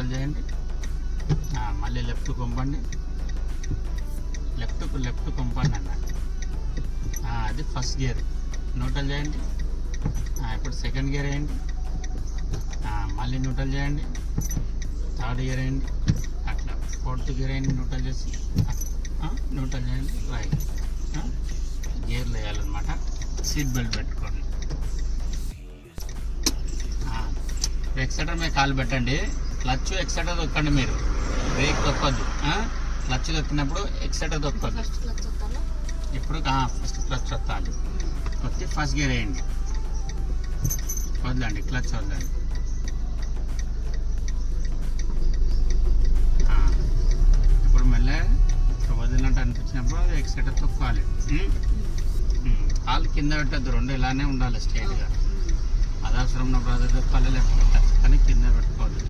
Neutral చేయండి. మళ్ళీ left కొంపండి, left కొంపండి అన్న. అది ఫస్ట్ గేర్. న్యూట్రల్ చేయండి. ఇప్పుడు సెకండ్ గేర్ వేయండి. మళ్ళీ న్యూట్రల్ చేయండి. థర్డ్ గేర్ వేయండి. అట్లా ఫోర్త్ గేర్ వేయండి. న్యూట్రల్ చేసి న్యూట్రల్ చేయండి. రైట్ గేర్లు వేయాలన్నమాట. సీట్ బెల్ట్ పెట్టుకోండి. ఎక్సెటర్ మీద కాలు పెట్టండి. క్లచ్ ఎక్సెటర్ తొక్కండి. మీరు బ్రేక్ తొక్కొద్దు. క్లచ్ తొక్కినప్పుడు ఎక్సెటర్ తొక్కొద్దు. ఇప్పుడు ఫస్ట్ క్లచ్ వస్తాలి. వచ్చి ఫస్ట్ గేర్ వేయండి. వదలండి, క్లచ్ వదలండి. ఇప్పుడు మళ్ళీ వదిలినట్టు అనిపించినప్పుడు ఎక్సెటర్ తొక్కాలి. కాలు కింద పెట్టద్దు. రెండు ఇలానే ఉండాలి స్ట్రైట్గా. అదవసరం ఉన్నప్పుడు అది తొక్కాలి, లేకపోతే కానీ కింద పెట్టుకోవాలి.